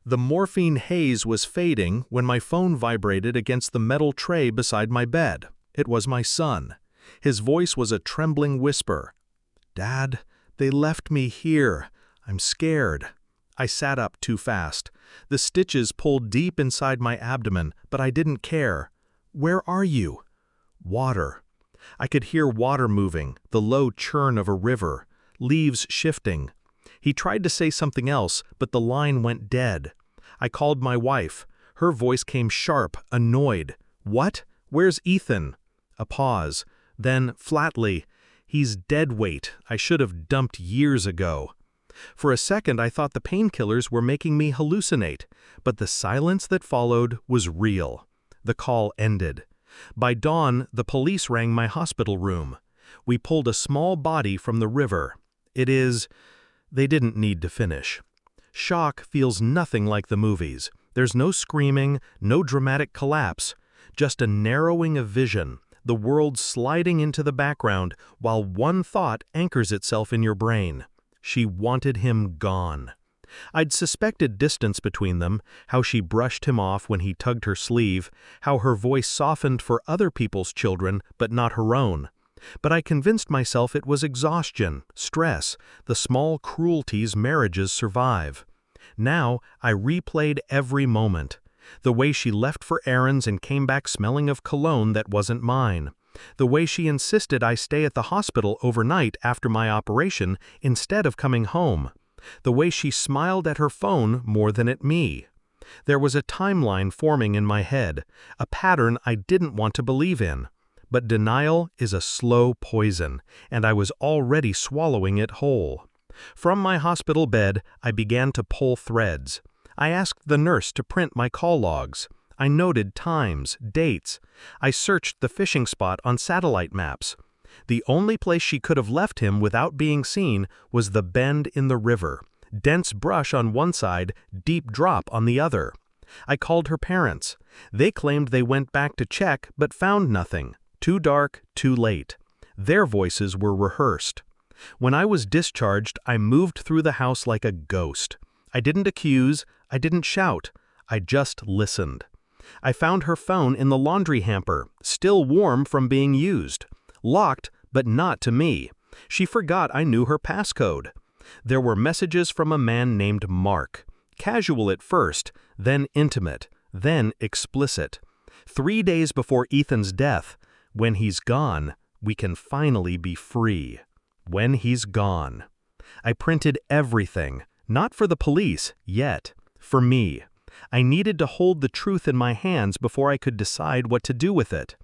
The morphine haze was fading when my phone vibrated against the metal tray beside my bed. It was my son. His voice was a trembling whisper. "Dad, they left me here. I'm scared." I sat up too fast. The stitches pulled deep inside my abdomen, but I didn't care. "Where are you?" "Water." I could hear water moving, the low churn of a river, leaves shifting. He tried to say something else, but the line went dead. I called my wife. Her voice came sharp, annoyed. "What? Where's Ethan?" A pause. Then, flatly, "He's dead weight. I should have dumped years ago." For a second I thought the painkillers were making me hallucinate, but the silence that followed was real. The call ended. By dawn, the police rang my hospital room. We pulled a small body from the river. They didn't need to finish. Shock feels nothing like the movies. There's no screaming, no dramatic collapse, just a narrowing of vision, the world sliding into the background while one thought anchors itself in your brain. She wanted him gone. I'd suspected distance between them, how she brushed him off when he tugged her sleeve, how her voice softened for other people's children but not her own. But I convinced myself it was exhaustion, stress, the small cruelties marriages survive. Now I replayed every moment. The way she left for errands and came back smelling of cologne that wasn't mine. The way she insisted I stay at the hospital overnight after my operation instead of coming home. The way she smiled at her phone more than at me. There was a timeline forming in my head, a pattern I didn't want to believe in. But denial is a slow poison, and I was already swallowing it whole. From my hospital bed, I began to pull threads. I asked the nurse to print my call logs. I noted times, dates. I searched the fishing spot on satellite maps. The only place she could have left him without being seen was the bend in the river. Dense brush on one side, deep drop on the other. I called her parents. They claimed they went back to check but found nothing. Too dark, too late. Their voices were rehearsed. When I was discharged, I moved through the house like a ghost. I didn't accuse, I didn't shout. I just listened. I found her phone in the laundry hamper, still warm from being used. Locked, but not to me. She forgot I knew her passcode. There were messages from a man named Mark. Casual at first, then intimate, then explicit. 3 days before Ethan's death. When he's gone, we can finally be free. When he's gone. I printed everything, not for the police, yet. For me. I needed to hold the truth in my hands before I could decide what to do with it.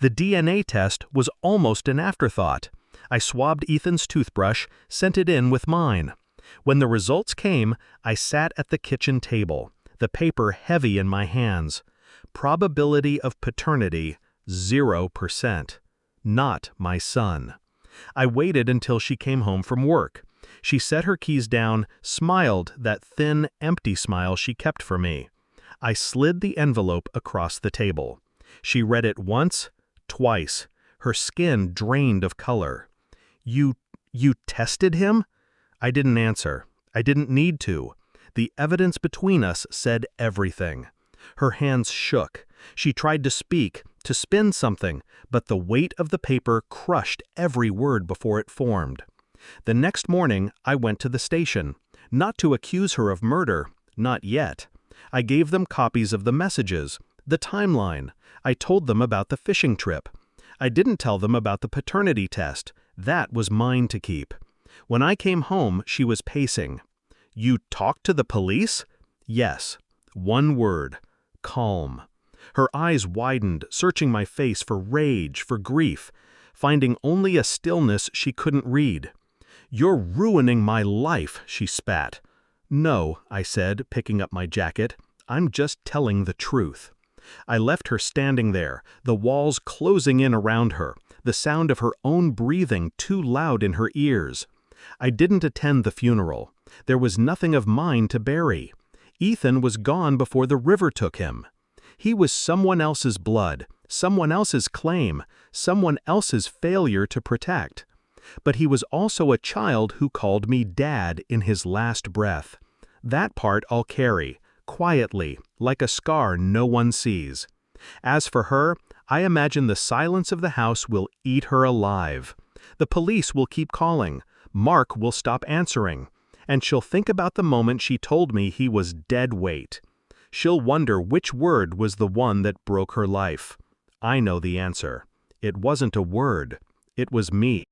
The DNA test was almost an afterthought. I swabbed Ethan's toothbrush, sent it in with mine. When the results came, I sat at the kitchen table, the paper heavy in my hands. Probability of paternity, 0%. Not my son. I waited until she came home from work. She set her keys down, smiled that thin, empty smile she kept for me. I slid the envelope across the table. She read it once, twice. Her skin drained of color. You tested him?" I didn't answer. I didn't need to. The evidence between us said everything. Her hands shook. She tried to speak, to spin something, but the weight of the paper crushed every word before it formed. The next morning, I went to the station, not to accuse her of murder, not yet. I gave them copies of the messages, the timeline. I told them about the fishing trip. I didn't tell them about the paternity test. That was mine to keep. When I came home, she was pacing. "You talked to the police?" "Yes." One word. Calm. Her eyes widened, searching my face for rage, for grief, finding only a stillness she couldn't read. "You're ruining my life," she spat. "No," I said, picking up my jacket. "I'm just telling the truth." I left her standing there, the walls closing in around her, the sound of her own breathing too loud in her ears. I didn't attend the funeral. There was nothing of mine to bury. Ethan was gone before the river took him. He was someone else's blood, someone else's claim, someone else's failure to protect. But he was also a child who called me Dad in his last breath. That part I'll carry, quietly, like a scar no one sees. As for her, I imagine the silence of the house will eat her alive. The police will keep calling, Mark will stop answering, and she'll think about the moment she told me he was dead weight. She'll wonder which word was the one that broke her life. I know the answer. It wasn't a word. It was me.